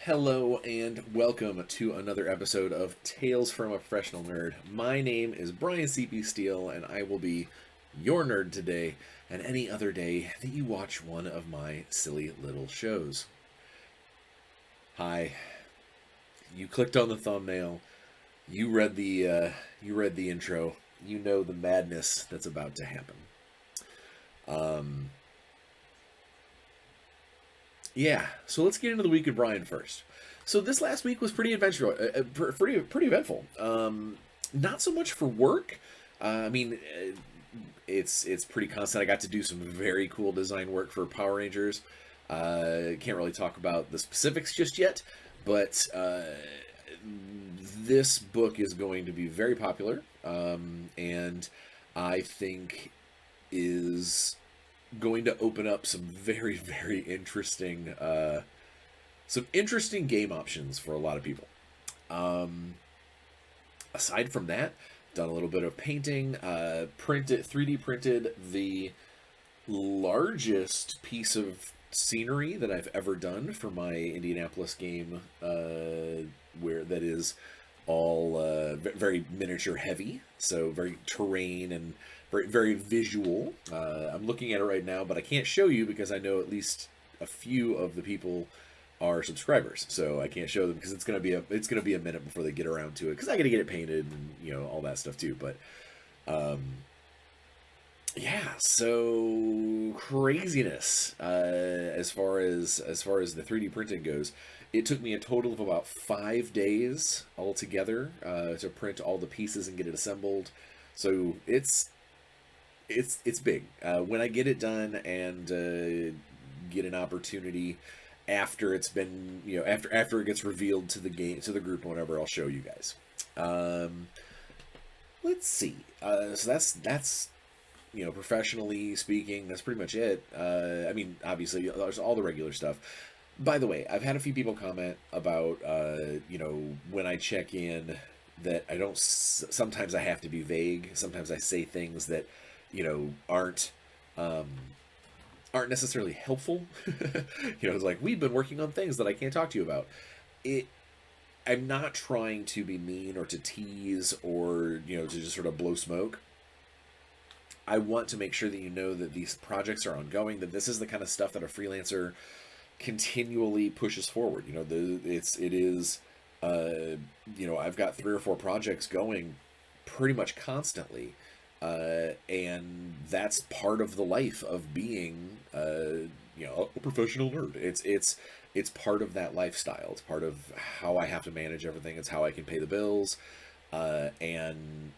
Hello and welcome to another episode of Tales from a Professional Nerd. My name is Bryan Steele and I will be your nerd today and any other day that you watch one of my silly little shows. Hi, you clicked on the thumbnail, you read the intro, you know the madness that's about to happen. Um, Yeah, so let's get into the week of Brian first. So this last week was pretty adventurous, pretty eventful. Not so much for work. It's pretty constant. I got to do some very cool design work for Power Rangers. Can't really talk about the specifics just yet, but this book is going to be very popular, and I think is going to open up some very interesting some interesting game options for a lot of people. Um, Aside from that, done a little bit of painting, printed 3D printed the largest piece of scenery that I've ever done for my Indianapolis game, where that is all very miniature heavy, so very terrain and very visual. I'm looking at it right now, but I can't show you because I know at least a few of the people are subscribers, so I can't show them because it's gonna be a minute before they get around to it because I got to get it painted and all that stuff too. But um, yeah, so craziness as far as the 3D printing goes. It took me a total of about 5 days altogether to print all the pieces and get it assembled. So it's big. When I get it done and get an opportunity after it's been after it gets revealed to the group, whatever, I'll show you guys. Um, let's see. So that's professionally speaking, that's pretty much it. Obviously, there's all the regular stuff. By the way, I've had a few people comment about, when I check in, that I don't. Sometimes I have to be vague. Sometimes I say things that, aren't um, aren't necessarily helpful. It's like we've been working on things that I can't talk to you about. It. I'm not trying to be mean or to tease or to just sort of blow smoke. I want to make sure that you know that these projects are ongoing, that this is the kind of stuff that a freelancer continually pushes forward. It is, I've got 3 or 4 projects going pretty much constantly, and that's part of the life of being, a professional nerd. It's part of that lifestyle. It's part of how I have to manage everything. It's how I can pay the bills, and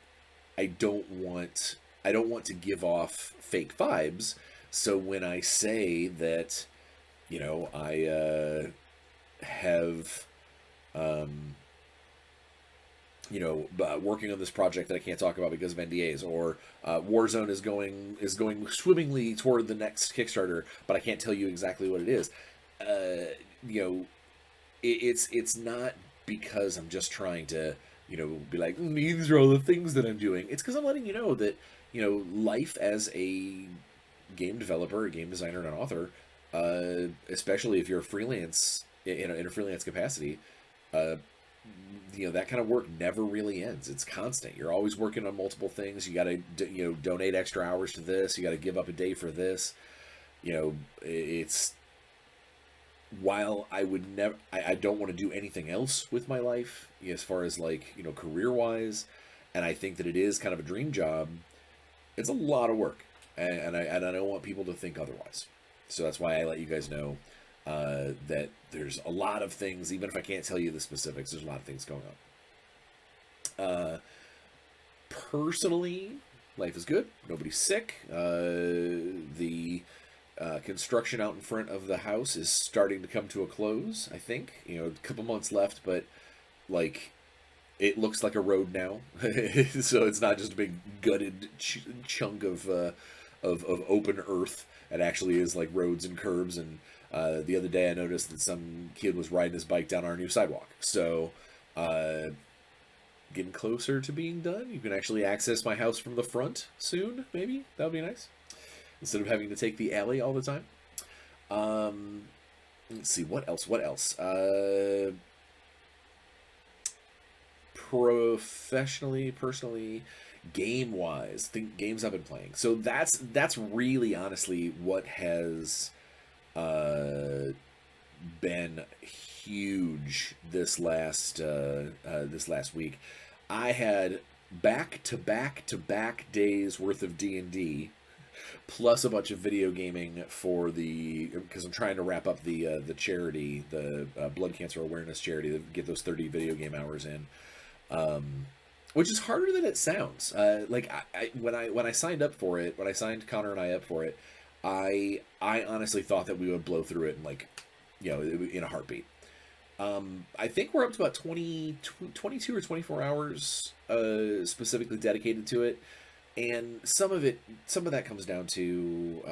I don't want I don't want to give off fake vibes. So when I say that, I have, um, working on this project that I can't talk about because of NDAs, or Warzone is going swimmingly toward the next Kickstarter, but I can't tell you exactly what it is. Uh, you know, it's not because I'm just trying to be like, these are all the things that I'm doing. It's because I'm letting you know that life as a game developer, a game designer, and an author, especially if you're a freelance in a freelance capacity, uh, that kind of work never really ends. It's constant. You're always working on multiple things. You got to donate extra hours to this. You got to give up a day for this. It's while I would never, I don't want to do anything else with my life as far as like career wise, and I think that it is kind of a dream job. It's a lot of work, and I don't want people to think otherwise. So that's why I let you guys know that there's a lot of things, even if I can't tell you the specifics. There's a lot of things going on. Personally, life is good. Nobody's sick. The construction out in front of the house is starting to come to a close. I think a couple months left, but like it looks like a road now, so it's not just a big gutted chunk of open earth. It actually is like roads and curbs. And the other day I noticed that some kid was riding his bike down our new sidewalk. So uh, getting closer to being done. You can actually access my house from the front soon. Maybe that would be nice instead of having to take the alley all the time. Um, let's see, what else? What else? Professionally, personally, game wise, think games I've been playing. So that's really honestly what has uh, been huge this last week. I had back to back to back days worth of D&D plus a bunch of video gaming for the, because I'm trying to wrap up the charity, the blood cancer awareness charity, to get those 30 video game hours in, um, which is harder than it sounds. Like when I signed up for it, when I signed Connor and I up for it, I honestly thought that we would blow through it in like, in a heartbeat. I think we're up to about 22 or 24 hours specifically dedicated to it. And some of that comes down to,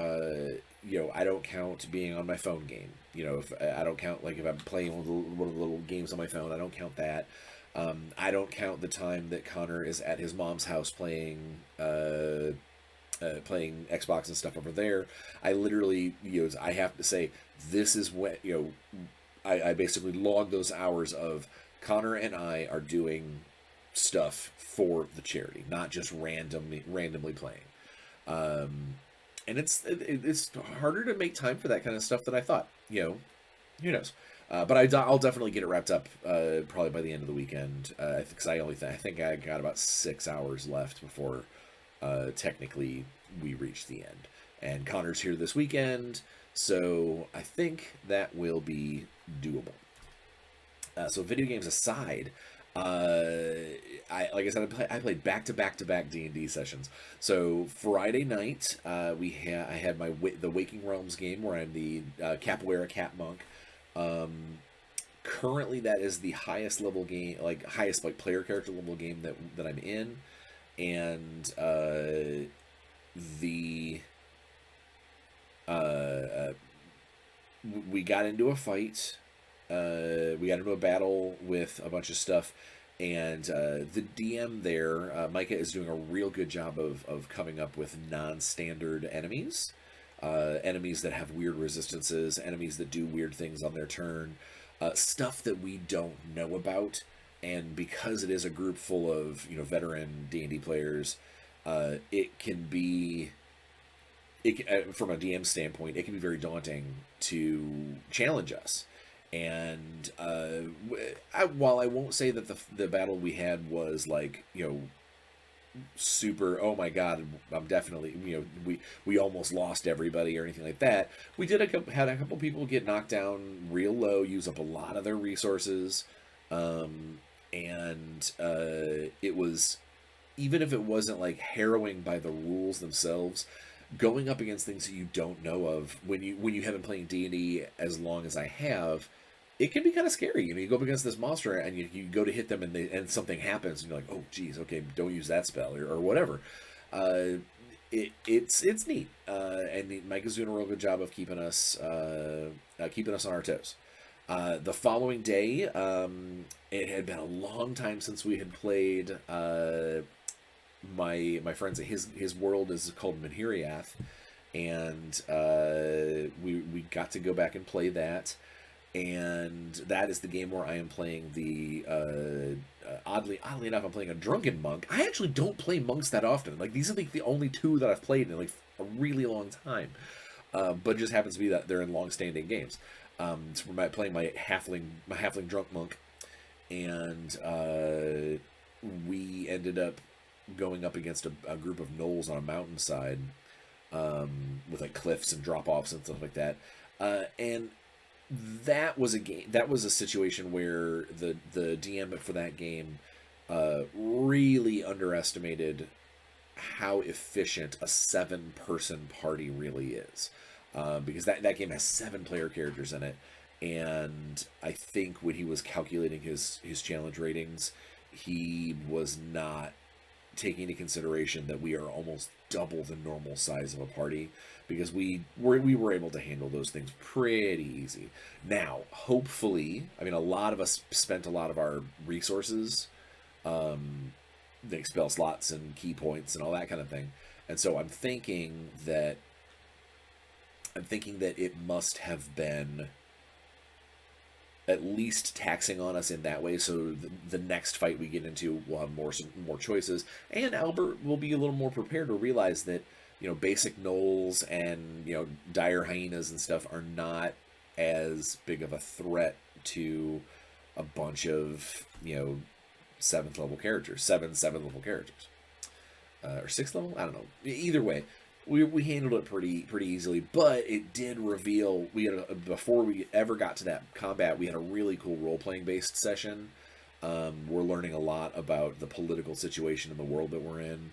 I don't count being on my phone game. If I don't count, like if I'm playing one of the little games on my phone, I don't count that. I don't count the time that Connor is at his mom's house playing Xbox and stuff over there. I literally, I have to say, this is when, I basically log those hours of Connor and I are doing stuff for the charity, not just randomly playing. And it's harder to make time for that kind of stuff than I thought. Who knows? But I'll definitely get it wrapped up probably by the end of the weekend. Because I think I got about 6 hours left before technically we reach the end. And Connor's here this weekend, so I think that will be doable. So video games aside, like I said, I played back to back to back D&D sessions. So Friday night, I had the Waking Realms game where I'm the Capoeira cat monk. Currently, that is the highest level game, like highest like player character level game that I'm in, and the we got into a fight. We got into a battle with a bunch of stuff, and the DM there, Micah, is doing a real good job of coming up with non-standard enemies. Enemies that have weird resistances, enemies that do weird things on their turn, stuff that we don't know about. And because it is a group full of veteran D&D players, it can be from a DM standpoint, it can be very daunting to challenge us. And while I won't say that the battle we had was like super, oh my god, I'm definitely, we almost lost everybody or anything like that, we had a couple people get knocked down real low, use up a lot of their resources, and it was, even if it wasn't like harrowing by the rules themselves, going up against things that you don't know of when you haven't played D&D as long as I have, it can be kind of scary. You go up against this monster and you go to hit them and something happens and you're like, oh geez, okay, don't use that spell or whatever. It's neat, and Mike is doing a real good job of keeping us on our toes. The following day, it had been a long time since we had played. My friends, his world is called Menhiriath, and we got to go back and play that. And that is the game where I am playing the oddly enough, I'm playing a drunken monk. I actually don't play monks that often. Like, these are like the only two that I've played in like a really long time. But it just happens to be that they're in long-standing games. So we're playing my halfling drunk monk, and we ended up going up against a group of gnolls on a mountainside, with like cliffs and drop-offs and stuff like that. And that was a situation where the DM for that game really underestimated how efficient a 7-person party really is, because that game has 7 player characters in it, and I think when he was calculating his challenge ratings, he was not taking into consideration that we are almost double the normal size of a party, because we were able to handle those things pretty easy. Now, hopefully, I mean, a lot of us spent a lot of our resources, the spell slots and key points and all that kind of thing, and so I'm thinking that it must have been at least taxing on us in that way. So the next fight we get into will have more choices, and Albert will be a little more prepared to realize that basic gnolls and dire hyenas and stuff are not as big of a threat to a bunch of seventh level characters, seventh level characters, or sixth level. I don't know. Either way, we handled it pretty easily, but it did reveal before we ever got to that combat, we had a really cool role playing based session. We're learning a lot about the political situation in the world that we're in,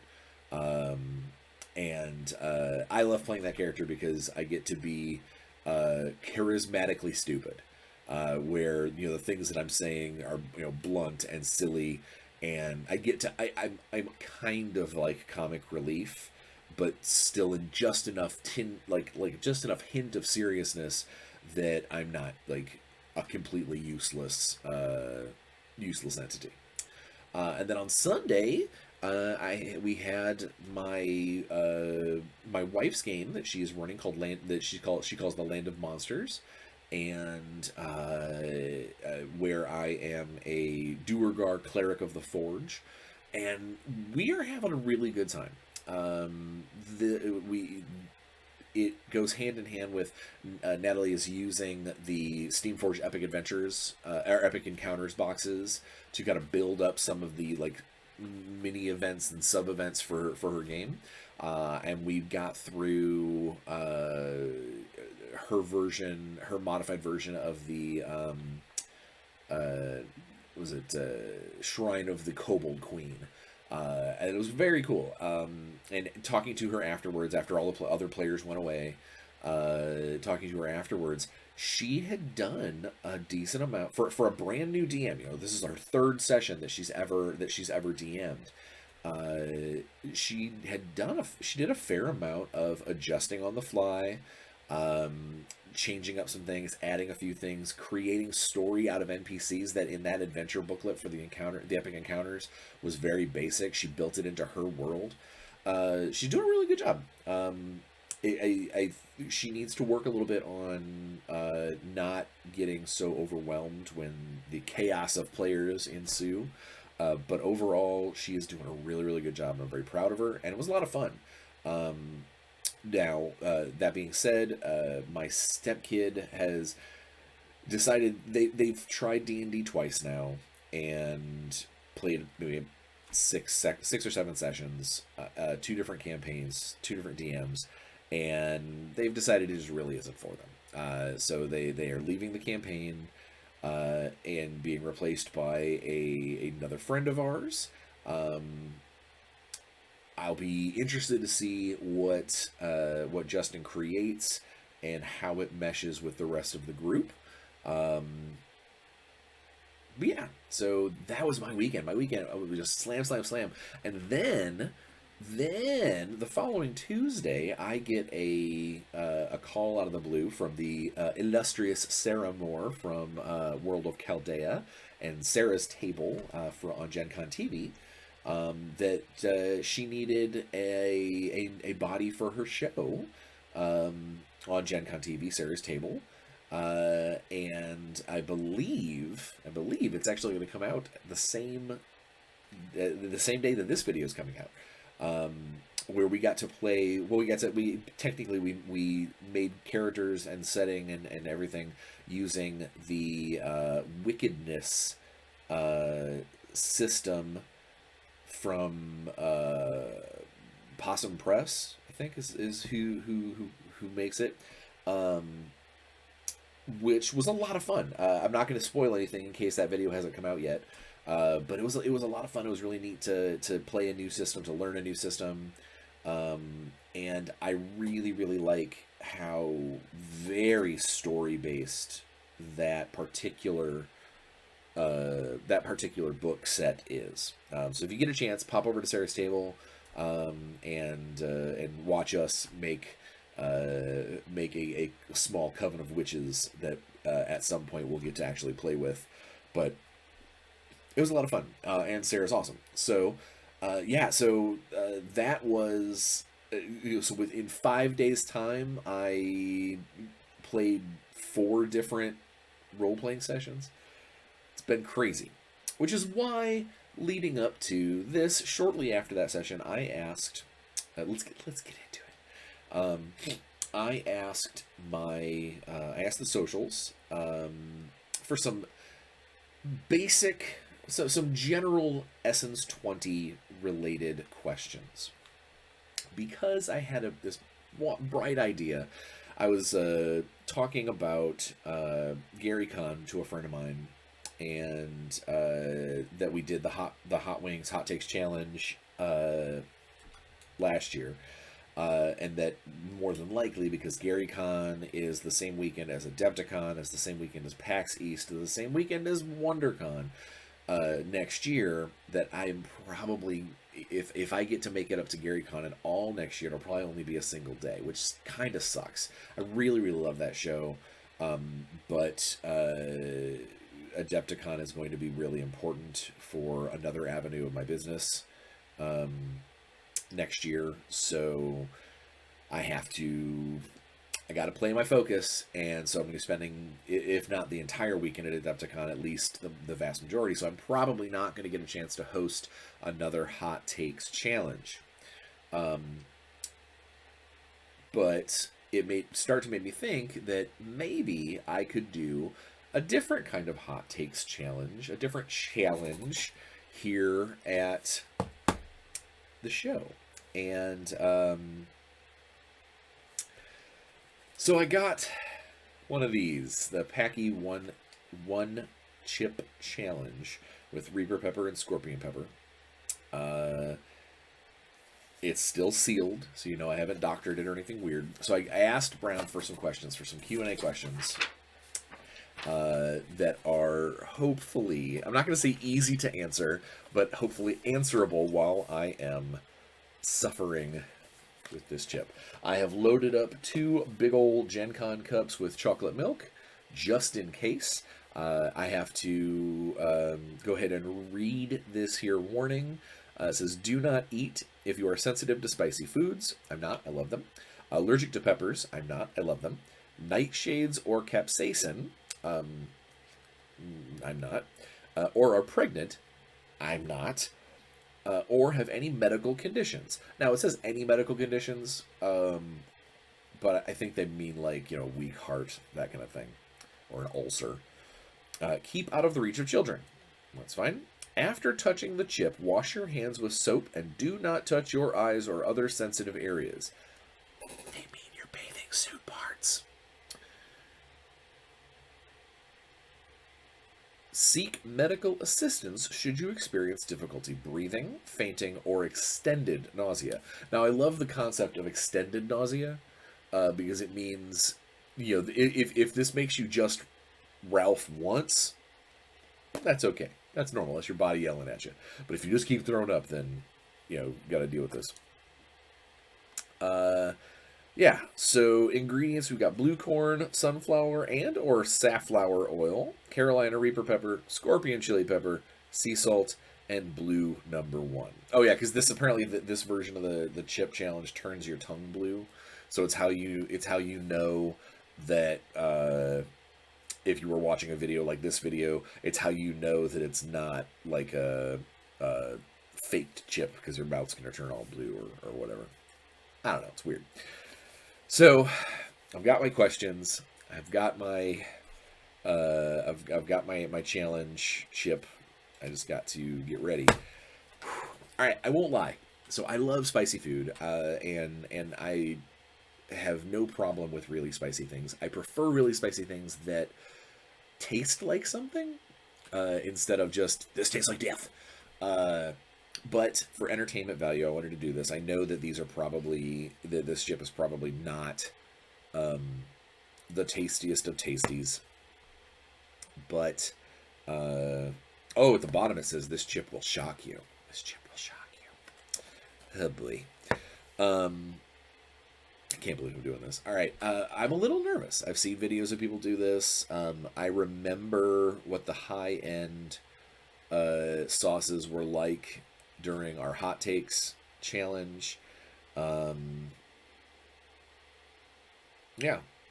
and I love playing that character because I get to be charismatically stupid. Where the things that I'm saying are blunt and silly, and I get to I'm kind of like comic relief, but still in just enough just enough hint of seriousness that I'm not like a completely useless entity. And then on Sunday, we had my wife's game that she's running called she calls the Land of Monsters, and where I am a Duergar cleric of the Forge, and we are having a really good time. It goes hand in hand with Natalie is using the Steamforged Epic Adventures or Epic Encounters boxes to kind of build up some of the like mini events and sub events for her game, and we got through her modified version of the Shrine of the Kobold Queen. And it was very cool. And talking to her afterwards, after all the other players went away, talking to her afterwards, she had done a decent amount for a brand new DM. This is our third session that she's ever DM'd. She did a fair amount of adjusting on the fly, changing up some things, adding a few things, creating story out of NPCs that in that adventure booklet for the Epic Encounters was very basic. She built it into her world. She's doing a really good job. She needs to work a little bit on not getting so overwhelmed when the chaos of players ensue. But overall, she is doing a really, really good job, and I'm very proud of her, and it was a lot of fun. Now, that being said, my stepkid has decided they've tried D&D twice now and played maybe six or seven sessions, 2 different campaigns, 2 different DMs, and they've decided it just really isn't for them. So they are leaving the campaign and being replaced by another friend of ours. I'll be interested to see what Justin creates and how it meshes with the rest of the group. But yeah, so that was my weekend. My weekend was just slam, and then the following Tuesday, I get a call out of the blue from the illustrious Sarah Moore from World of Chaldea and Sarah's Table on Gen Con TV. That she needed a body for her show on Gen Con TV, Sarah's Table, and I believe it's actually going to come out the same day that this video is coming out. Where we got to play. Well, we made characters and setting and everything using the wickedness system from Possum Press, I think is who makes it, which was a lot of fun. I'm not going to spoil anything in case that video hasn't come out yet, but it was a lot of fun. It was really neat to play a new system, to learn a new system, and I really like how very story based that particular book set is. So if you get a chance, pop over to Sarah's Table and watch us make a small coven of witches that at some point we'll get to actually play with. But it was a lot of fun, and Sarah's awesome. So that was so within 5 days time I played 4 different role-playing sessions. It's been crazy. Which is why, leading up to this, shortly after that session, I asked... let's get into it. I asked I asked the socials for some basic, some general Essence20 related questions, because I had this bright idea. I was talking about Gary Con to a friend of mine, and that we did the hot wings hot takes challenge last year. And that more than likely, because GaryCon is the same weekend as Adepticon, is the same weekend as PAX East, is the same weekend as WonderCon next year, that I'm probably, if I get to make it up to GaryCon at all next year, it'll probably only be a single day, which kind of sucks. I really, really love that show, but Adepticon is going to be really important for another avenue of my business next year, so I got to play my focus, and so I'm going to be spending, if not the entire weekend at Adepticon, at least the vast majority, so I'm probably not going to get a chance to host another Hot Takes challenge. But it may start to make me think that maybe I could do a different kind of Hot Takes challenge, a different challenge here at the show. And so I got one of these, the Packy one chip challenge with Reaper pepper and Scorpion pepper. It's still sealed, so you know I haven't doctored it or anything weird. So I asked Brown for some questions, for some Q&A questions that are hopefully, I'm not going to say easy to answer, but hopefully answerable while I am suffering with this chip. I have loaded up 2 big old Gen Con cups with chocolate milk, just in case. I have to go ahead and read this here warning. It says, do not eat if you are sensitive to spicy foods. I'm not, I love them. Allergic to peppers. I'm not, I love them. Nightshades or capsaicin. I'm not. Or are pregnant. I'm not. Or have any medical conditions. Now, it says any medical conditions, but I think they mean like, weak heart, that kind of thing, or an ulcer. Keep out of the reach of children. That's fine. After touching the chip, wash your hands with soap and do not touch your eyes or other sensitive areas. They mean your bathing suit parts. Seek medical assistance should you experience difficulty breathing, fainting, or extended nausea. Now, I love the concept of extended nausea because it means, if this makes you just Ralph once, that's okay. That's normal. That's your body yelling at you. But if you just keep throwing up, then, got to deal with this. Yeah, so ingredients, we've got blue corn, sunflower, and or safflower oil, Carolina Reaper pepper, scorpion chili pepper, sea salt, and blue number 1. Oh yeah, because this apparently this version of the chip challenge turns your tongue blue, so it's how you know that if you were watching a video like this video, it's how you know that it's not like a faked chip because your mouth's gonna turn all blue or whatever. I don't know, it's weird. So, I've got my questions. I've got my I've got my challenge chip. I just got to get ready. All right, I won't lie. So I love spicy food, and I have no problem with really spicy things. I prefer really spicy things that taste like something instead of just this tastes like death. But for entertainment value, I wanted to do this. I know that these are probably, this chip is probably not the tastiest of tasties. But, oh, at the bottom it says, this chip will shock you. This chip will shock you. Oh, boy. I can't believe I'm doing this. All right, I'm a little nervous. I've seen videos of people do this. I remember what the high-end sauces were like during our hot takes challenge. Yeah,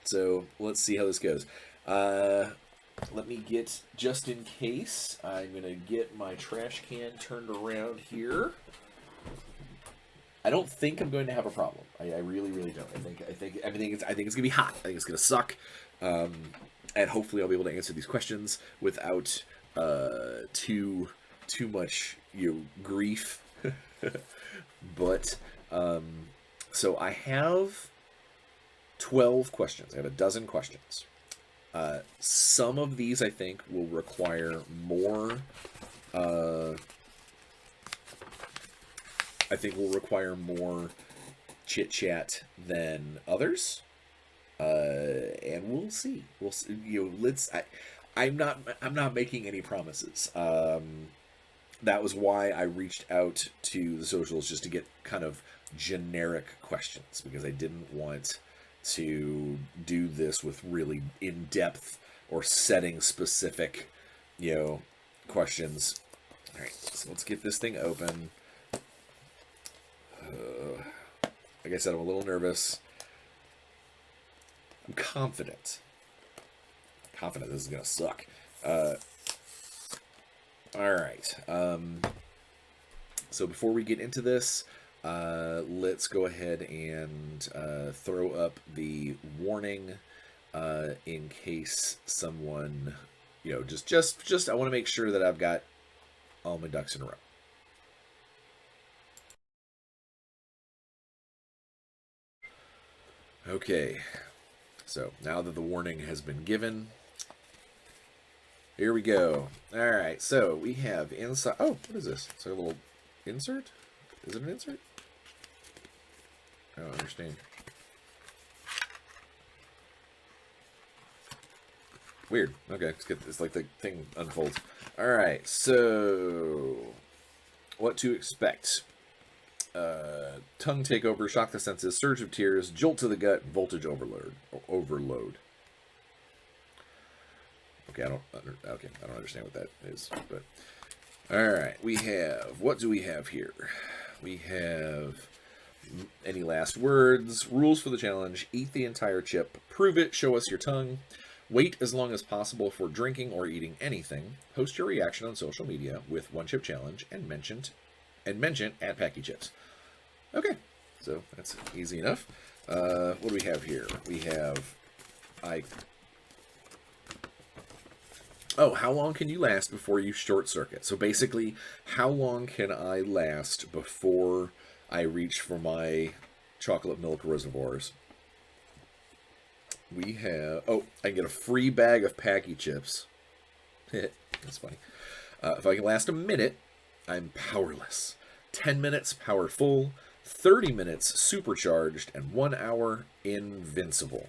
so let's see how this goes. let me get, just in case, I'm going to get my trash can turned around here. I don't think I'm going to have a problem. I really, really don't. I think it's gonna be hot. I think it's gonna suck, and hopefully I'll be able to answer these questions without too much grief. But so I have 12 questions. I have a dozen questions. Some of these I think will require more. I think will require more chit chat than others, and we'll see. We'll see. I'm not making any promises. That was why I reached out to the socials, just to get kind of generic questions, because I didn't want to do this with really in-depth or setting specific, questions. All right, so let's get this thing open. Like I said, I'm a little nervous. I'm confident. Confident this is gonna suck. All right. So before we get into this, let's go ahead and throw up the warning in case someone, just I want to make sure that I've got all my ducks in a row. Okay, so now that the warning has been given, here we go. All right, so we have inside. Oh, what is this? It's like a little insert? Is it an insert? I don't understand. Weird. Okay, let's get this. Like the thing unfolds. All right, so what to expect? Tongue takeover, shock the senses, surge of tears, jolt to the gut, voltage overload. Okay, I don't understand what that is, but all right, what do we have here? We have any last words, rules for the challenge, eat the entire chip, prove it, show us your tongue, wait as long as possible for drinking or eating anything, post your reaction on social media with one chip challenge, and mention at Packy Chips. Okay, so that's easy enough. What do we have here? We have how long can you last before you short circuit? So basically, how long can I last before I reach for my chocolate milk reservoirs? We have, I can get a free bag of Packy Chips. That's funny. If I can last a minute, I'm powerless. 10 minutes, powerful. 30 minutes, supercharged. And 1 hour, invincible.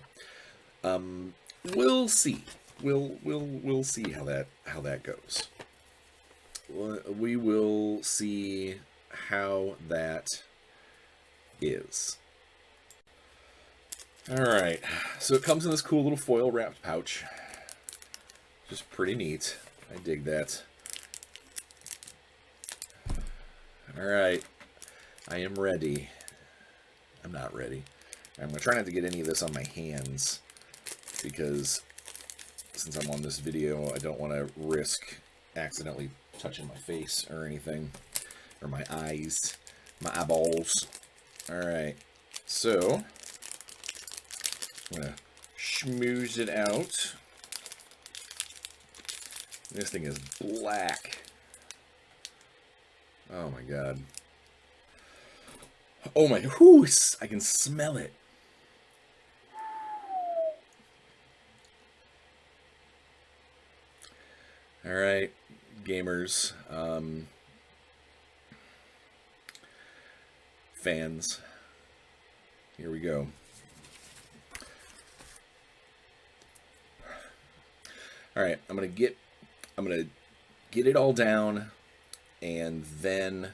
We'll see. We'll see how that goes. We will see how that is. All right, so it comes in this cool little foil wrapped pouch. Just pretty neat. I dig that. All right, I am ready. I'm not ready. I'm gonna try not to get any of this on my hands, because since I'm on this video, I don't want to risk accidentally touching my face or anything, or my eyes, my eyeballs. All right, so I'm gonna schmooze it out. This thing is black. Oh my god. Oh my, whoo, I can smell it. All right, gamers, fans, here we go. All right, I'm gonna get it all down, and then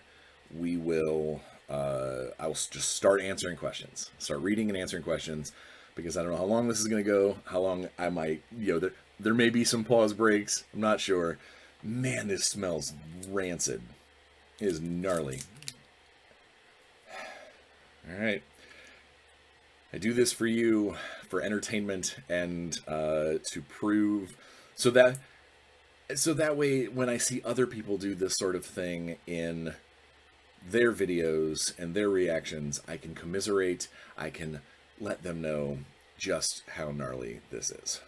we will. I will just start answering questions. Start reading and answering questions, because I don't know how long this is gonna go. How long I might, there may be some pause breaks. I'm not sure. Man, this smells rancid. It is gnarly. All right. I do this for you, for entertainment, and to prove So that way, when I see other people do this sort of thing in their videos and their reactions, I can commiserate. I can let them know just how gnarly this is.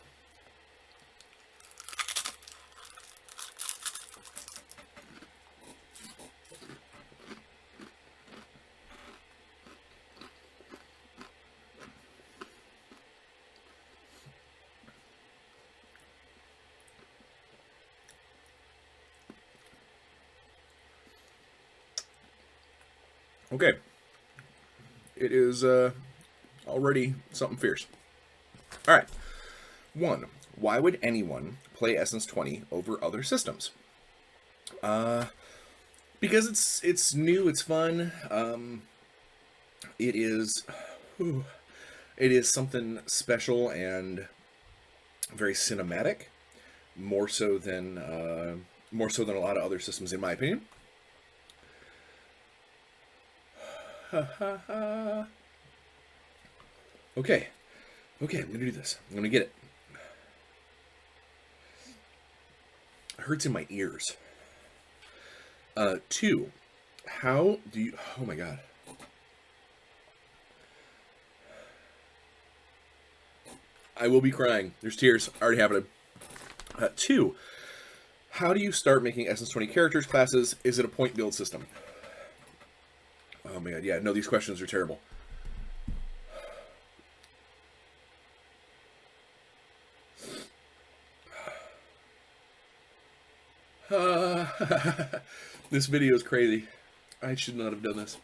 Okay. It is already something fierce. All right. 1. Why would anyone play Essence20 over other systems? Because it's new, it's fun. It is something special and very cinematic, more so than a lot of other systems, in my opinion. Okay, I'm gonna do this. I'm gonna get it. It hurts in my ears. 2, how do you? Oh my god. I will be crying. There's tears already happening. 2, how do you start making Essence20 characters classes? Is it a point build system? Oh my god, yeah, no, these questions are terrible. This video is crazy. I should not have done this.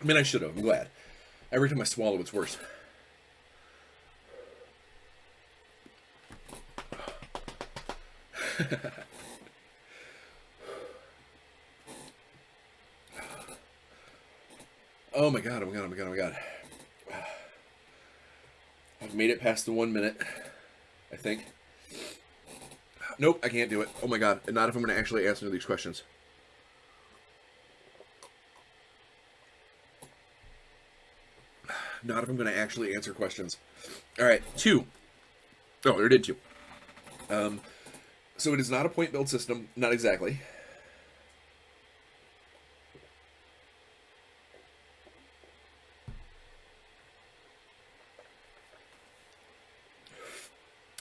I mean, I should have. I'm glad. Every time I swallow, it's worse. Oh my god, oh my god, oh my god, oh my god. I've made it past the 1 minute, I think. Nope, I can't do it. Oh my god, and not if I'm going to actually answer these questions. Not if I'm going to actually answer questions. Alright, 2. Oh, there did 2. So it is not a point build system, not exactly.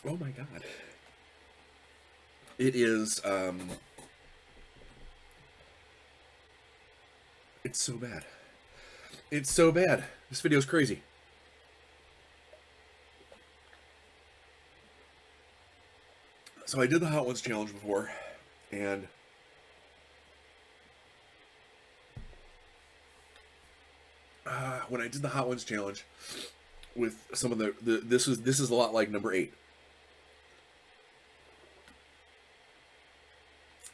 Oh my god. It is, it's so bad. It's so bad. This video is crazy. So I did the Hot Ones challenge before, and when I did the Hot Ones challenge with some of this is a lot like number 8.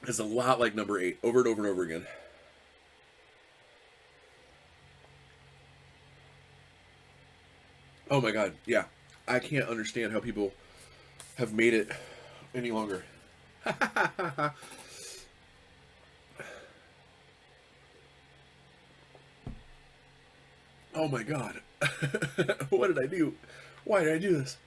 It's a lot like number 8, over and over and over again. Oh my god, yeah. I can't understand how people have made it any longer. Oh my god. What did I do? Why did I do this?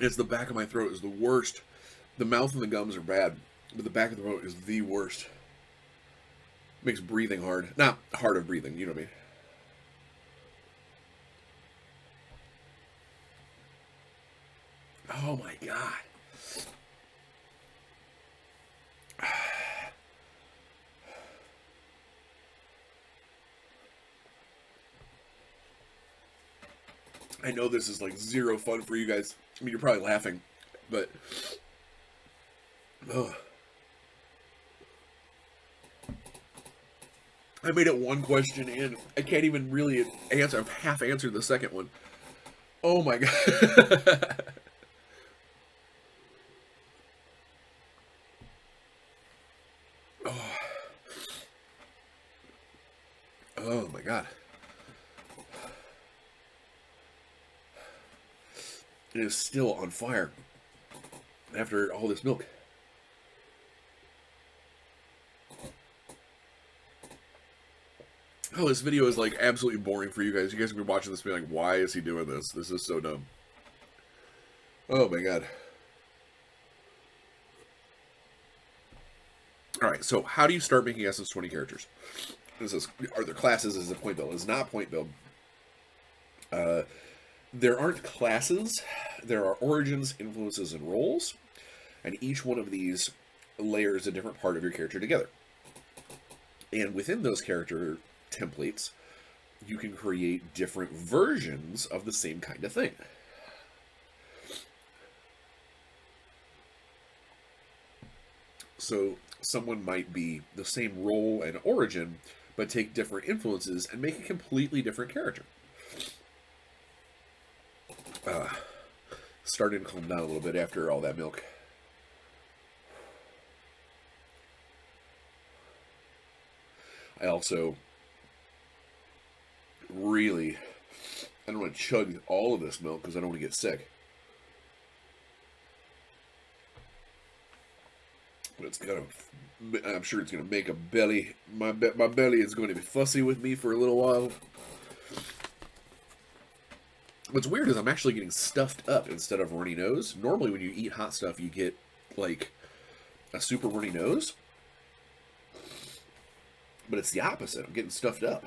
It's the back of my throat is the worst. The mouth and the gums are bad, but the back of the throat is the worst. Makes breathing hard. Not hard of breathing, you know what I mean. Oh my god. I know this is like zero fun for you guys. I mean, you're probably laughing, but ugh. I made it one question and I can't even really answer. I've half answered the second one. Oh my god. Oh. Oh my god. It is still on fire after all this milk. Oh, this video is like absolutely boring for you guys. You guys are gonna be watching this and be like, why is he doing this? This is so dumb. Oh my god. Alright, so how do you start making Essence 20 characters? This is, are there classes? Is it point build? It's not point build. There aren't classes. There are origins, influences, and roles. And each one of these layers a different part of your character together. And within those character templates, you can create different versions of the same kind of thing. So someone might be the same role and origin, but take different influences and make a completely different character. Starting to calm down a little bit after all that milk. I also really, I don't want to chug all of this milk because I don't want to get sick. But it's gonna, I'm sure it's gonna make a belly. My belly is going to be fussy with me for a little while. What's weird is I'm actually getting stuffed up instead of runny nose. Normally when you eat hot stuff, you get like a super runny nose. But it's the opposite. I'm getting stuffed up.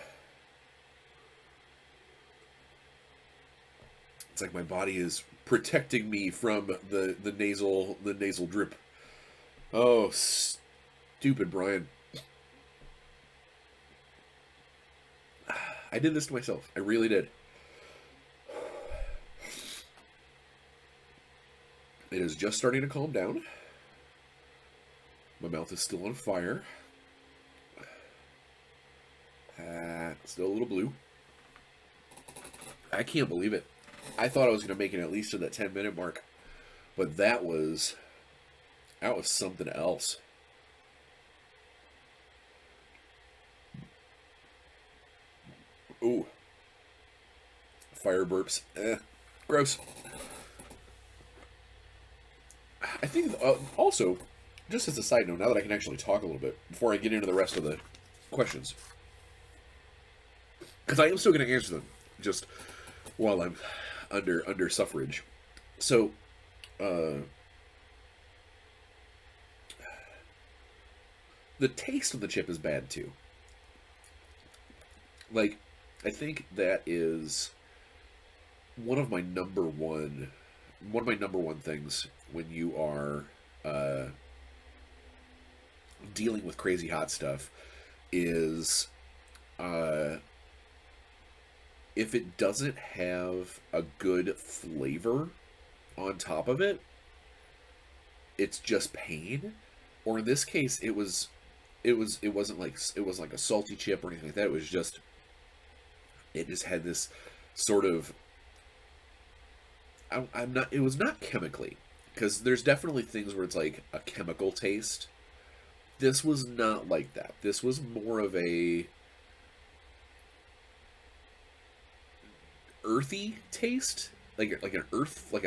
It's like my body is protecting me from the nasal drip. Oh, stupid Bryan. I did this to myself. I really did. It is just starting to calm down. My mouth is still on fire. Still a little blue. I can't believe it. I thought I was going to make it at least to that 10-minute mark. But that was something else. Ooh. Fire burps. Gross. I think, also, just as a side note, now that I can actually talk a little bit, before I get into the rest of the questions, because I am still going to answer them, just while I'm under suffrage. So, the taste of the chip is bad too. Like, I think that is one of my number one things when you are dealing with crazy hot stuff is if it doesn't have a good flavor on top of it, it's just pain. Or in this case, it wasn't like a salty chip or anything like that. It just had this sort of, it was not chemically, because there's definitely things where it's like a chemical taste. This was not like that. This was more of a earthy taste, like an earth, like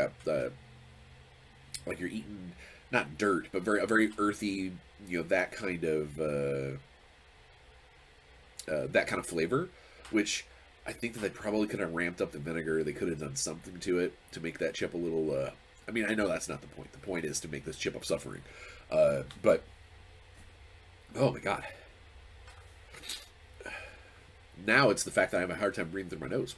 you're eating not dirt, but a very earthy, that kind of flavor, which I think that they probably could have ramped up the vinegar. They could have done something to it to make that chip a little. I mean, I know that's not the point. The point is to make this chip of suffering. But oh my god, now it's the fact that I have a hard time breathing through my nose.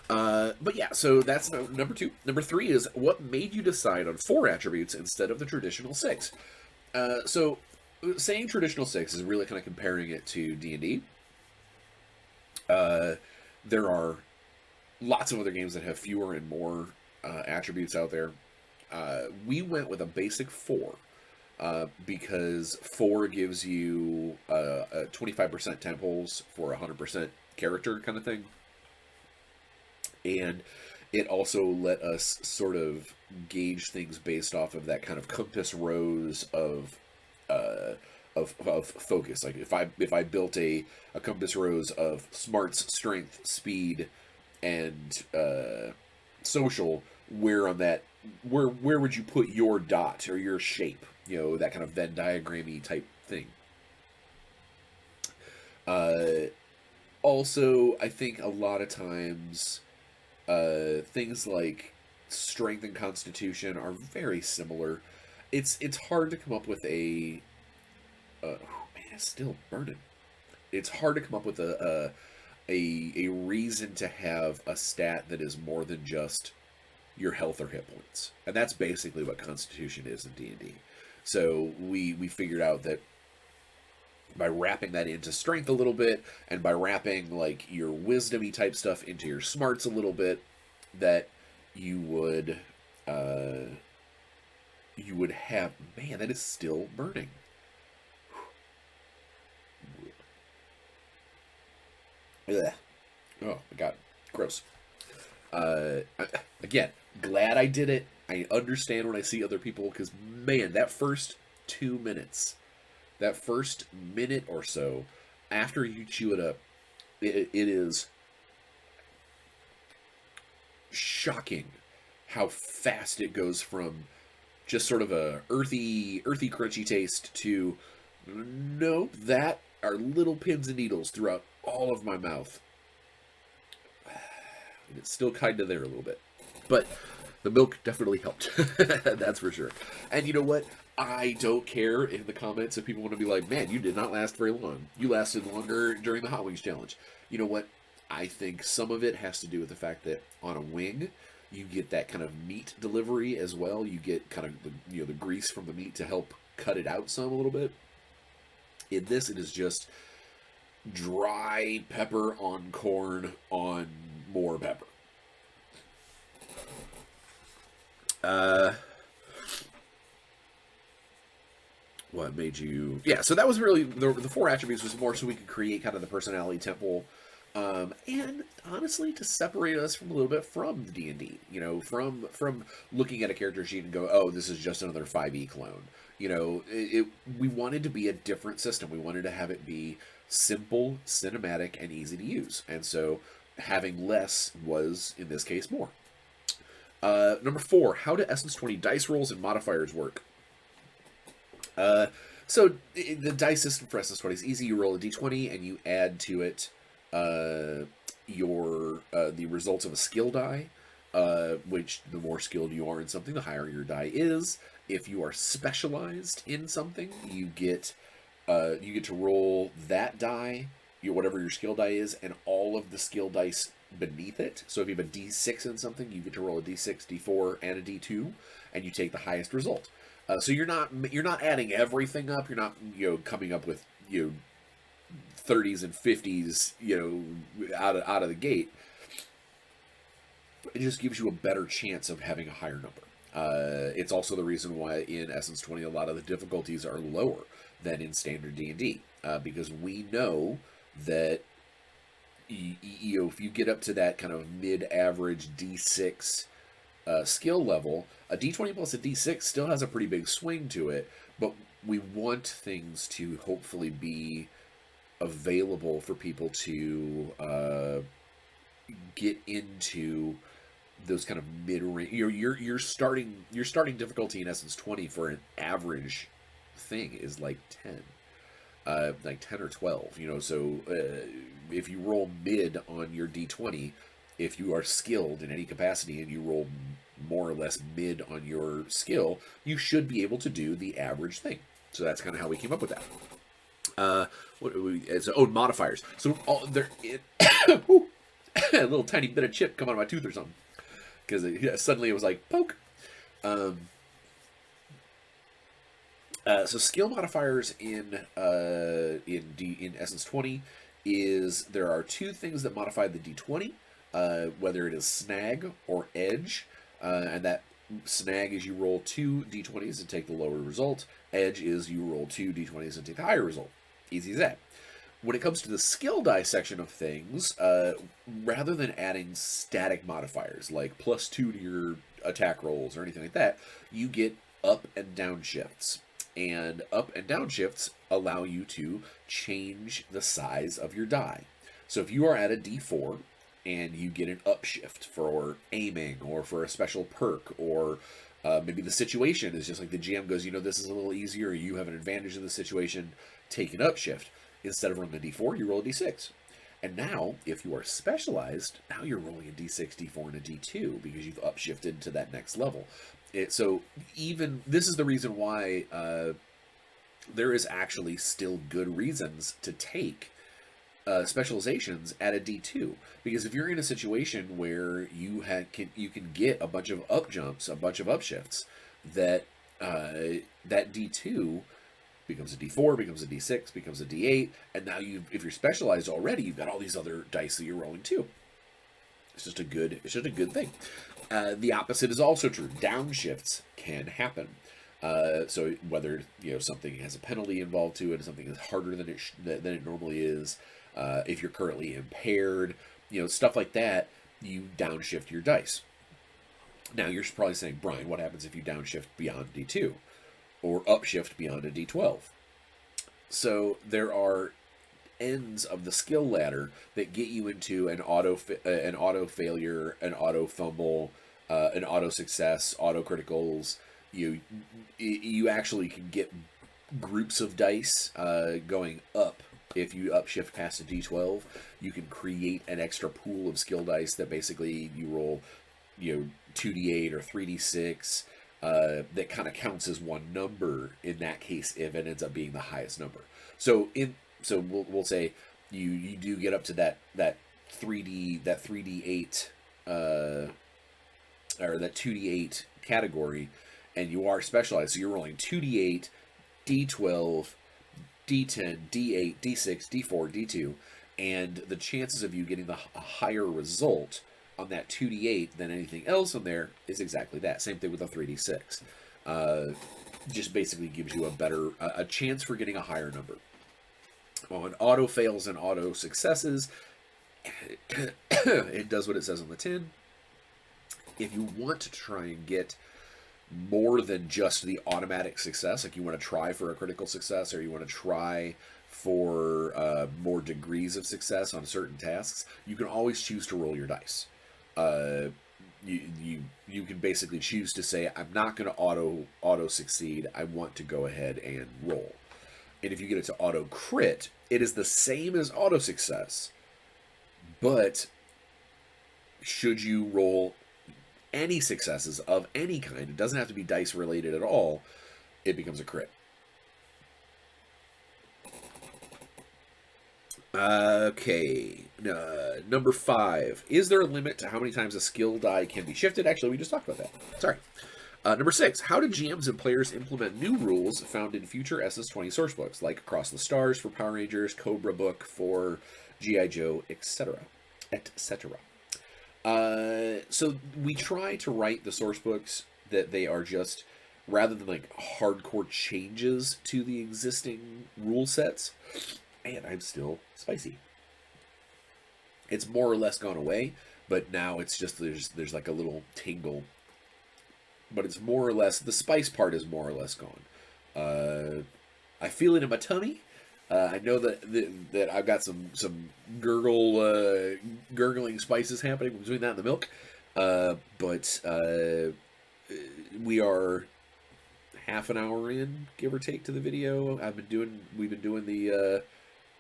But yeah, so that's number 2. Number 3 is what made you decide on 4 attributes instead of the traditional 6. So saying traditional 6 is really kind of comparing it to D&D. There are lots of other games that have fewer and more attributes out there. We went with a basic 4 because 4 gives you a 25% temples for 100% character kind of thing. And it also let us sort of gauge things based off of that kind of compass rose of focus. Like if I built a compass rose of smarts, strength, speed, and social, where would you put your dot or your shape? That kind of Venn diagram-y type thing. Also, I think a lot of times things like strength and constitution are very similar. It's hard to come up with oh, man, it's still burning. It's hard to come up with a reason to have a stat that is more than just your health or hit points, and that's basically what Constitution is in D&D. So we figured out that by wrapping that into strength a little bit, and by wrapping like your wisdomy type stuff into your smarts a little bit, that you would uh, you would have, man, that is still burning. Ugh. Oh my god, gross. Again, glad I did it. I understand when I see other people, because man, that first 2 minutes, that first minute or so after you chew it up, it is shocking how fast it goes from just sort of a earthy, crunchy taste to nope, that are little pins and needles throughout all of my mouth. And it's still kind of there a little bit, but the milk definitely helped. That's for sure. And you know what? I don't care in the comments if people want to be like, man, you did not last very long. You lasted longer during the Hot Wings Challenge. You know what? I think some of it has to do with the fact that on a wing, you get that kind of meat delivery as well. You get kind of the grease from the meat to help cut it out some a little bit. In this, it is just dry pepper on corn on more pepper. What made you? Yeah, so that was really the four attributes was more so we could create kind of the personality temple, and honestly to separate us from a little bit from the D&D. You know, from looking at a character sheet and go, oh, this is just another 5e clone. You know, we wanted to be a different system. We wanted to have it be simple, cinematic, and easy to use. And so having less was, in this case, more. Number 4, how do Essence20 dice rolls and modifiers work? So the dice system for Essence20 is easy. You roll a d20 and you add to it the results of a skill die, which the more skilled you are in something, the higher your die is. If you are specialized in something, you get to roll that die, whatever your skill die is, and all of the skill dice beneath it. So if you have a d6 in something, you get to roll a d6, d4, and a d2, and you take the highest result. So you're not adding everything up. You're not coming up with 30s and 50s out of the gate. It just gives you a better chance of having a higher number. It's also the reason why in Essence20 a lot of the difficulties are lower than in standard D&D, because we know that if you get up to that kind of mid-average D6 skill level, a D20 plus a D6 still has a pretty big swing to it, but we want things to hopefully be available for people to get into those kind of mid-range. You're starting difficulty in Essence20 for an average thing is like 10. Like 10 or 12, so if you roll mid on your D20, if you are skilled in any capacity and you roll more or less mid on your skill, you should be able to do the average thing. So that's kind of how we came up with that. Modifiers. So a little tiny bit of chip come out of my tooth or something, because suddenly it was like poke. So skill modifiers in Essence20 is there are 2 things that modify the D20, whether it is snag or edge, and that snag is you roll 2 D20s and take the lower result. Edge is you roll 2 D20s and take the higher result. Easy as that. When it comes to the skill die section of things, rather than adding static modifiers like +2 to your attack rolls or anything like that, you get up and down shifts. And up and down shifts allow you to change the size of your die. So if you are at a D4 and you get an upshift for aiming or for a special perk, or maybe the situation is just like the GM goes, this is a little easier, you have an advantage in the situation, take an upshift. Instead of rolling a D4, you roll a D6. And now, if you are specialized, now you're rolling a D6, D4, and a D2 because you've upshifted to that next level. So even this is the reason why there is actually still good reasons to take specializations at a D2, because if you're in a situation where you can get a bunch of up jumps, a bunch of upshifts, that that D2 becomes a D4, becomes a D6, becomes a D8, and now if you're specialized already, you've got all these other dice that you're rolling too. It's just a good thing. The opposite is also true. Downshifts can happen. So whether something has a penalty involved to it, something is harder than it normally is. If you're currently impaired, stuff like that, you downshift your dice. Now you're probably saying, Brian, what happens if you downshift beyond D2 or upshift beyond a D12? So there are ends of the skill ladder that get you into an auto failure, an auto fumble, an auto success, auto criticals. You actually can get groups of dice going up. If you upshift past a D12, you can create an extra pool of skill dice that basically you roll, 2d8 or 3d6 that kind of counts as one number in that case if it ends up being the highest number. So we'll say you do get up to that 3d8 or that 2d8 category, and you are specialized. So you're rolling 2d8, d12, D10, D8, D6, D4, D2, and the chances of you getting a higher result on that 2D8 than anything else on there is exactly that. Same thing with a 3D6. Just basically gives you a chance for getting a higher number. On auto fails and auto successes, it does what it says on the tin. If you want to try and get more than just the automatic success, like you want to try for a critical success, or you want to try for more degrees of success on certain tasks, you can always choose to roll your dice. You can basically choose to say, I'm not going to auto succeed. I want to go ahead and roll. And if you get it to auto crit, it is the same as auto success, but should you roll any successes of any kind, it doesn't have to be dice related at all, it becomes a crit. Okay, number 5. Is there a limit to how many times a skill die can be shifted? Actually, we just talked about that. Sorry. Number 6. How do GMs and players implement new rules found in future SS20 sourcebooks, like Across the Stars for Power Rangers, Cobra Book for G.I. Joe, etc., etc.? So we try to write the source books that they are just, rather than like hardcore changes to the existing rule sets, and I'm still spicy. It's more or less gone away, but now it's just, there's like a little tingle, but it's more or less, the spice part is more or less gone. I feel it in my tummy. I know that I've got some gurgling spices happening between that and the milk, but we are half an hour in, give or take, to the video. We've been doing the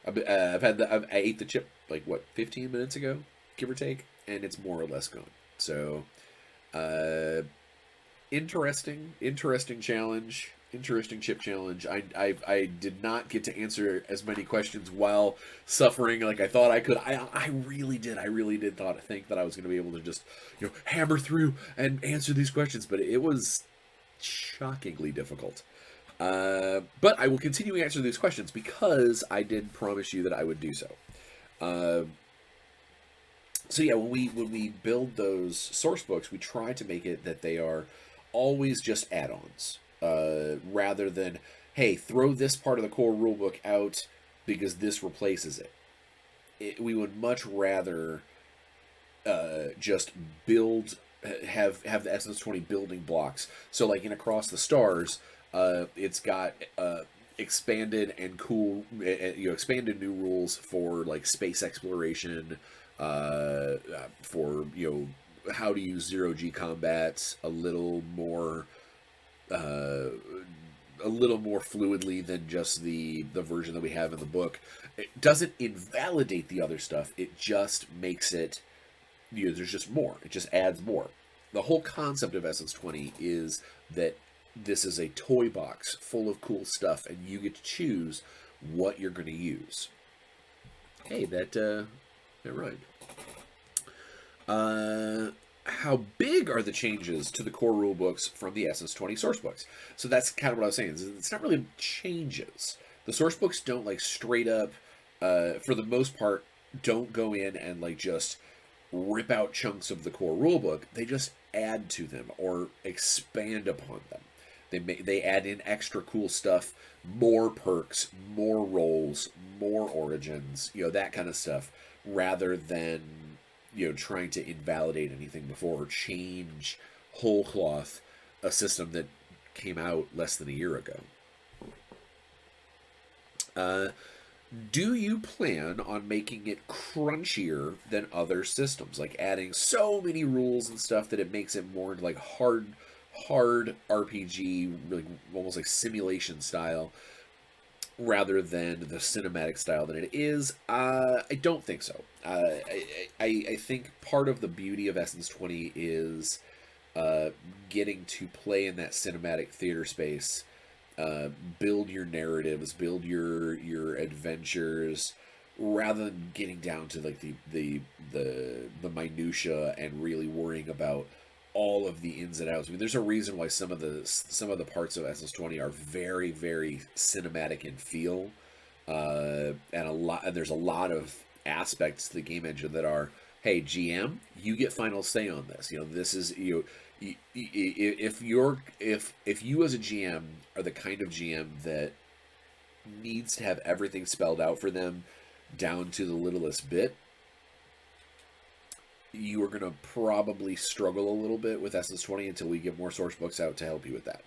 I ate the chip like 15 minutes ago, give or take, and it's more or less gone. So interesting challenge. Interesting chip challenge. I did not get to answer as many questions while suffering like I thought I could. I really did think that I was going to be able to just hammer through and answer these questions, but it was shockingly difficult. But I will continue to answer these questions because I did promise you that I would do so. So yeah, when we build those source books, we try to make it that they are always just add-ons. Rather than, hey, throw this part of the core rulebook out because this replaces it. We would much rather just have the Essence20 building blocks. So like in Across the Stars, it's got expanded and cool, expanded new rules for like space exploration, for how to use 0G combat, a little little more fluidly than just the version that we have in the book. It doesn't invalidate the other stuff. It just makes it, there's just more. It just adds more. The whole concept of Essence 20 is that this is a toy box full of cool stuff, and you get to choose what you're going to use. Hey, that rhymed. How big are the changes to the core rule books from the Essence 20 source books? So that's kind of what I was saying. It's not really changes. The source books don't like straight up, for the most part, don't go in and like just rip out chunks of the core rule book. They just add to them or expand upon them. They add in extra cool stuff, more perks, more roles, more origins, that kind of stuff, rather than trying to invalidate anything before or change whole cloth a system that came out less than a year ago. Do you plan on making it crunchier than other systems, like adding so many rules and stuff that it makes it more like hard RPG, like almost like simulation style, rather than the cinematic style that it is? I don't think so. I think part of the beauty of Essence 20 is getting to play in that cinematic theater space, build your narratives, build your adventures, rather than getting down to like the minutia and really worrying about all of the ins and outs. I mean, there's a reason why some of the parts of Essence 20 are very, very cinematic in feel, and there's a lot of aspects to the game engine that are, hey, GM, you get final say on this. This is if you as a GM are the kind of GM that needs to have everything spelled out for them down to the littlest bit, you are going to probably struggle a little bit with Essence 20 until we get more source books out to help you with that.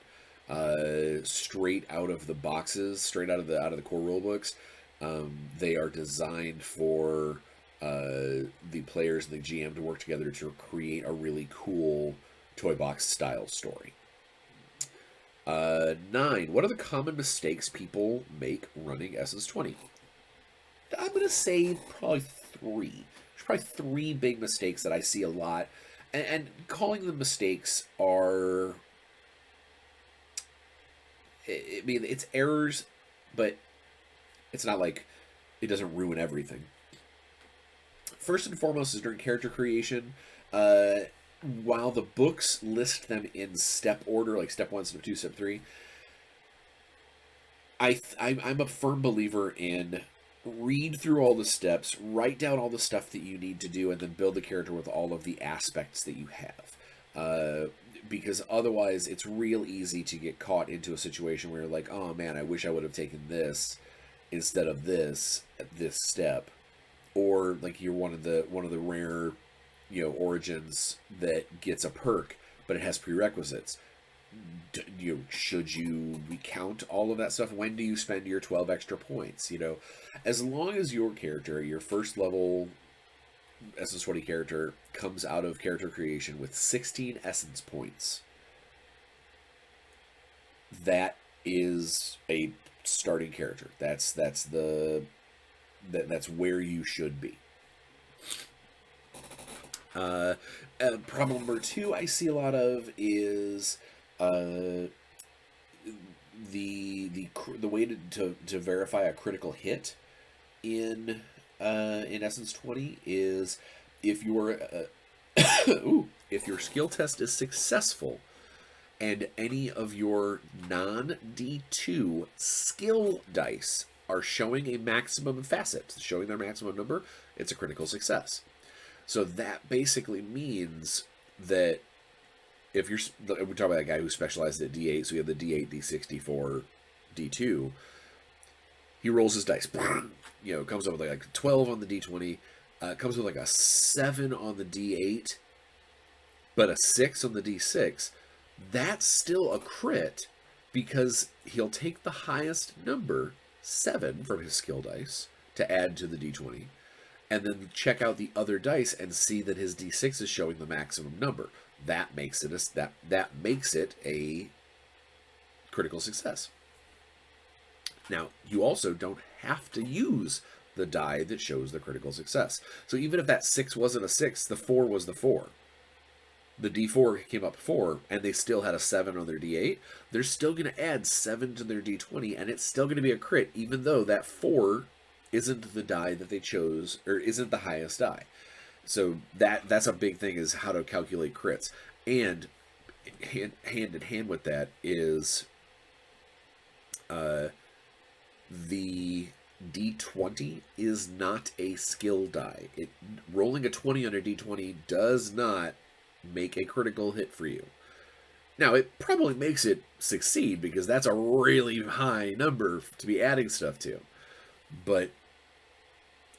Straight out of the boxes, straight out of the core rule books, they are designed for the players and the GM to work together to create a really cool toy box style story. 9. What are the common mistakes people make running Essence 20? I'm going to say probably 3. There's probably 3 big mistakes that I see a lot. And calling them mistakes are, I mean, it's errors, but it's not like it doesn't ruin everything. First and foremost is during character creation. While the books list them in step order, like step 1, step 2, step 3, I'm a firm believer in read through all the steps, write down all the stuff that you need to do, and then build the character with all of the aspects that you have. Because otherwise, it's real easy to get caught into a situation where you're like, oh man, I wish I would have taken this instead of this at this step. Or like you're one of the rare, origins that gets a perk, but it has prerequisites. Should you recount all of that stuff? When do you spend your 12 extra points? As long as your character, your first level Essence 20 character, comes out of character creation with 16 essence points, that is a starting character. That's where you should be. Problem number 2 I see a lot of is the way to verify a critical hit in Essence 20 is if your if your skill test is successful and any of your non-D2 skill dice are showing a maximum facet, showing their maximum number, it's a critical success. So that basically means that if we talk about that guy who specialized at D8, so we have the D8, D6, D4, D2, he rolls his dice, comes up with like 12 on the D20, comes with like a 7 on the D8, but a 6 on the D6. That's still a crit because he'll take the highest number, 7, from his skill dice to add to the D20, and then check out the other dice and see that his D6 is showing the maximum number. That makes it a critical success. Now, you also don't have to use the die that shows the critical success. So even if that 6 wasn't a 6, the 4 was the 4. The D4 came up 4, and they still had a 7 on their D8, they're still going to add 7 to their D20, and it's still going to be a crit, even though that 4 isn't the die that they chose, or isn't the highest die. So that's a big thing, is how to calculate crits. And hand in hand with that is the D20 is not a skill die. Rolling a 20 on a D20 does not make a critical hit for you. Now, it probably makes it succeed, because that's a really high number to be adding stuff to. But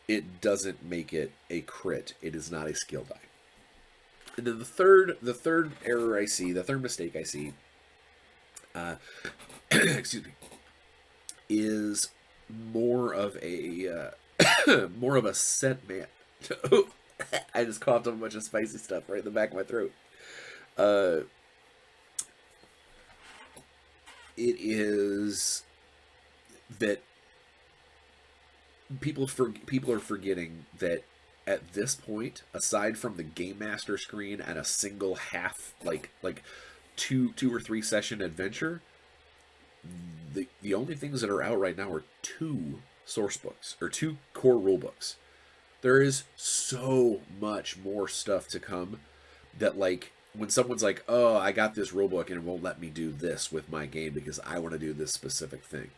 it doesn't make it a crit. It is not a skill die. And then the third error I see, the third mistake I see, excuse me, is more of a set man. I just coughed up a bunch of spicy stuff right in the back of my throat. It is that people are forgetting that at this point, aside from the Game Master screen and a single half, like two or three session adventure, the only things that are out right now are 2 source books, or 2 core rule books. There is so much more stuff to come that, like, when someone's like, oh, I got this rule book and it won't let me do this with my game because I want to do this specific thing.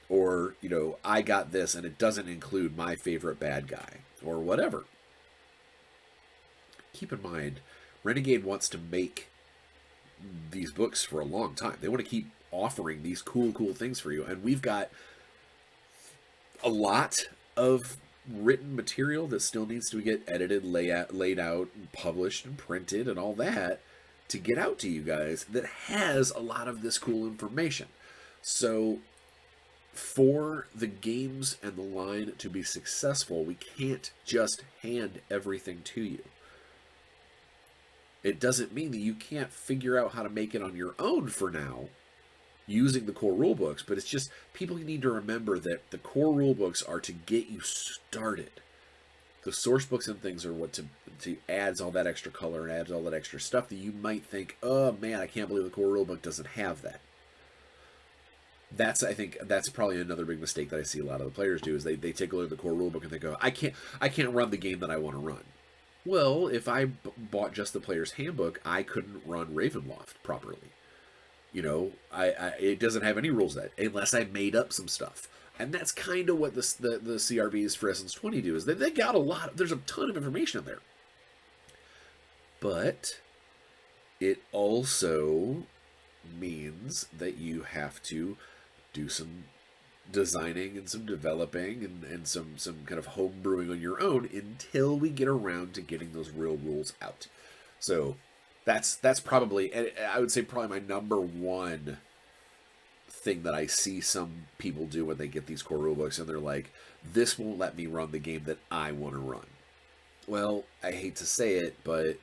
Or, you know, I got this and it doesn't include my favorite bad guy, or whatever. Keep in mind, Renegade wants to make these books for a long time. They want to keep offering these cool things for you. And we've got a lot of written material that still needs to get edited, laid out, and published, and printed, and all that to get out to you guys, that has a lot of this cool information. So for the games and the line to be successful, we can't just hand everything to you. It doesn't mean that you can't figure out how to make it on your own for now, using the core rulebooks, but it's just, people need to remember that the core rulebooks are to get you started. The source books and things are what to adds all that extra color and adds all that extra stuff that you might think, oh man, I can't believe the core rulebook doesn't have that. I think that's probably another big mistake that I see a lot of the players do, is they take a look at the core rulebook and they go, I can't run the game that I want to run. Well, if I bought just the player's handbook, I couldn't run Ravenloft properly. You know, it doesn't have any rules that, unless I made up some stuff. And that's kind of what the CRBs for Essence20 do, is they got there's a ton of information in there. But it also means that you have to do some designing and some developing and some kind of home brewing on your own until we get around to getting those real rules out. So that's probably, I would say, probably my number one thing that I see some people do when they get these core rulebooks and they're like, this won't let me run the game that I want to run. Well, I hate to say it, but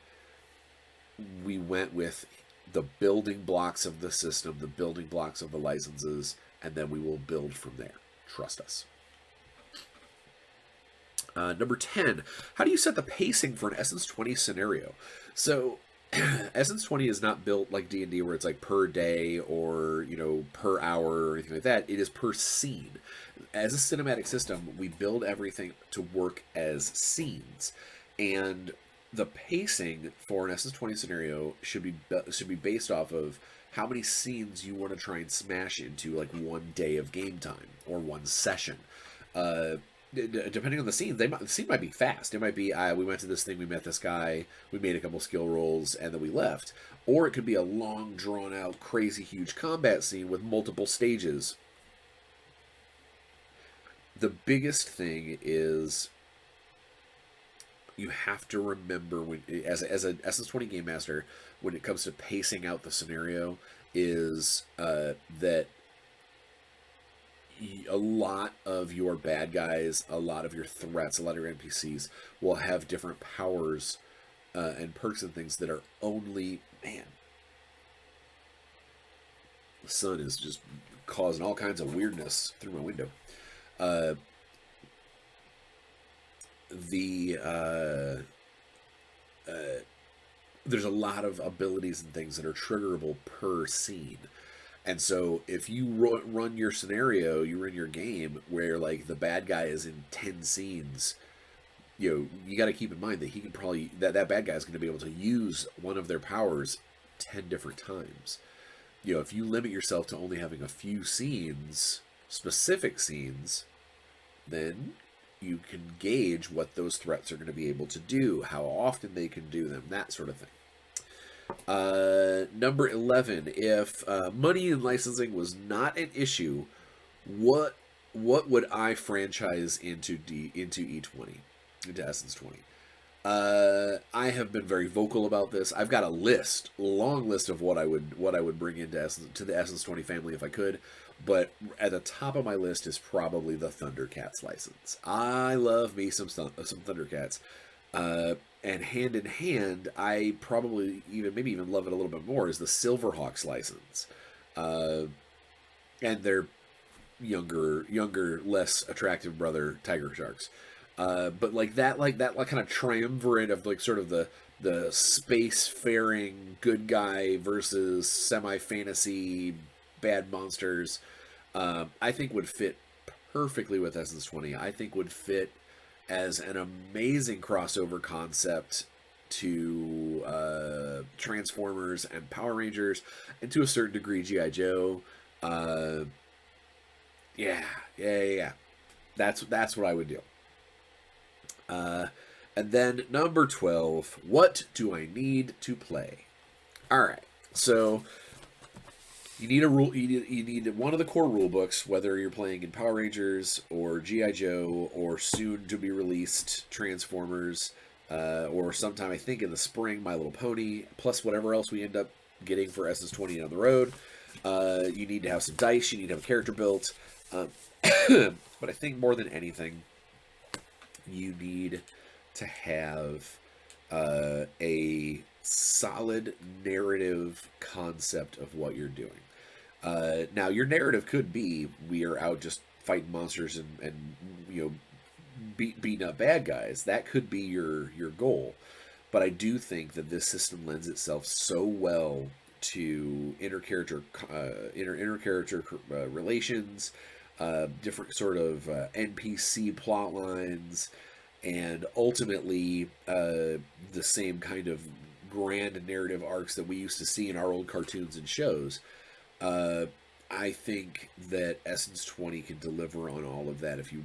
we went with the building blocks of the system, the building blocks of the licenses, and then we will build from there. Trust us. Number 10, how do you set the pacing for an Essence20 scenario? So Essence20 is not built like D&D where it's like per day or, you know, per hour or anything like that. It is per scene. As a cinematic system, we build everything to work as scenes. And the pacing for an Essence20 scenario should be based off of how many scenes you want to try and smash into, like, one day of game time or one session. Depending on the scene, the scene might be fast. It might be, we went to this thing, we met this guy, we made a couple skill rolls, and then we left. Or it could be a long, drawn-out, crazy, huge combat scene with multiple stages. The biggest thing is you have to remember, when, as an Essence20 Game Master, when it comes to pacing out the scenario, is that a lot of your bad guys, a lot of your threats, a lot of your NPCs will have different powers and perks and things that are only... Man, the sun is just causing all kinds of weirdness through my window. Uh, the there's a lot of abilities and things that are triggerable per scene. And so if you run your scenario, you run your game where like the bad guy is in 10 scenes, you got to keep in mind that he can probably that bad guy is going to be able to use one of their powers 10 different times. If you limit yourself to only having a few scenes, specific scenes, then you can gauge what those threats are going to be able to do, how often they can do them, that sort of thing. Number 11, if money and licensing was not an issue, what would I franchise into E20, into Essence 20? I have been very vocal about this. I've got a long list of what I would bring into the Essence 20 family if I could. But at the top of my list is probably the Thundercats license. I love me some Thundercats. And hand in hand, I probably maybe even love it a little bit more, is the Silverhawks license. And their younger, less attractive brother, Tiger Sharks. But like that kind of triumvirate of like sort of the space-faring good guy versus semi-fantasy bad monsters, I think would fit perfectly with Essence 20. I think would fit as an amazing crossover concept to Transformers and Power Rangers, and to a certain degree G.I. Joe. Yeah. That's what I would do. And then number 12, what do I need to play? All right, so you need a rule. You need one of the core rule books, whether you're playing in Power Rangers or G.I. Joe or soon to be released Transformers, or sometime I think in the spring My Little Pony, plus whatever else we end up getting for Essence 20 down the road. You need to have some dice. You need to have a character built. But I think more than anything, you need to have a solid narrative concept of what you're doing. Now, your narrative could be, we are out just fighting monsters and beating up bad guys. That could be your goal. But I do think that this system lends itself so well to intercharacter relations, different sort of NPC plot lines, and ultimately the same kind of grand narrative arcs that we used to see in our old cartoons and shows. I think that Essence 20 can deliver on all of that if you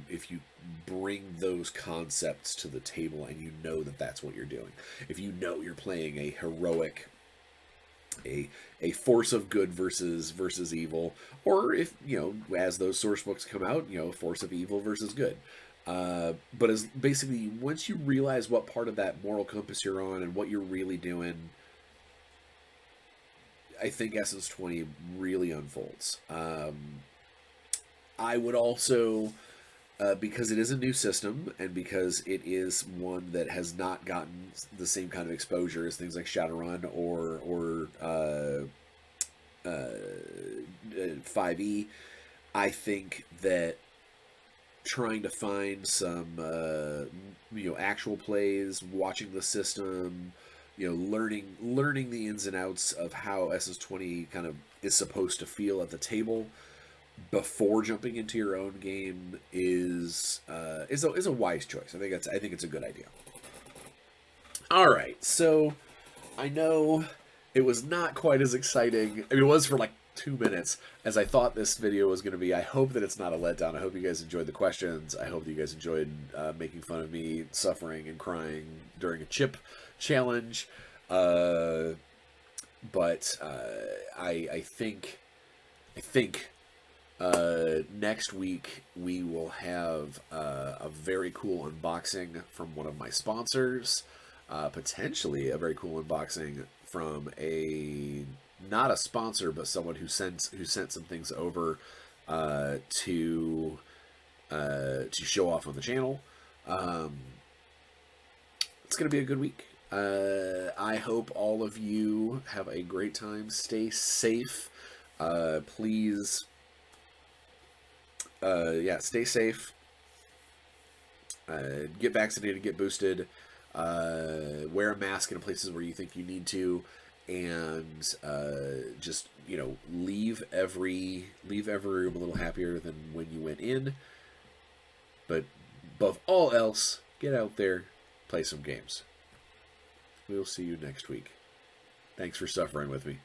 bring those concepts to the table and you know that that's what you're doing. If you know you're playing a heroic, a force of good versus evil, or if as those source books come out, force of evil versus good. But as basically, once you realize what part of that moral compass you're on and what you're really doing, I think Essence 20 really unfolds. I would also, because it is a new system and because it is one that has not gotten the same kind of exposure as things like Shadowrun or 5e, I think that trying to find some actual plays, watching the system, learning the ins and outs of how SS20 kind of is supposed to feel at the table before jumping into your own game is a wise choice. I think it's a good idea. All right, so I know it was not quite as exciting. I mean, it was for like 2 minutes as I thought this video was going to be. I hope that it's not a letdown. I hope you guys enjoyed the questions. I hope that you guys enjoyed making fun of me suffering and crying during a chip challenge. I think next week we will have a very cool unboxing from one of my sponsors. Potentially a very cool unboxing from not a sponsor, but someone who sent some things over to show off on the channel. It's gonna be a good week. I hope all of you have a great time. Stay safe. Please Yeah, stay safe. Get vaccinated, get boosted. Wear a mask in places where you think you need to, and just leave every room a little happier than when you went in. But above all else, get out there, play some games. We'll see you next week. Thanks for suffering with me.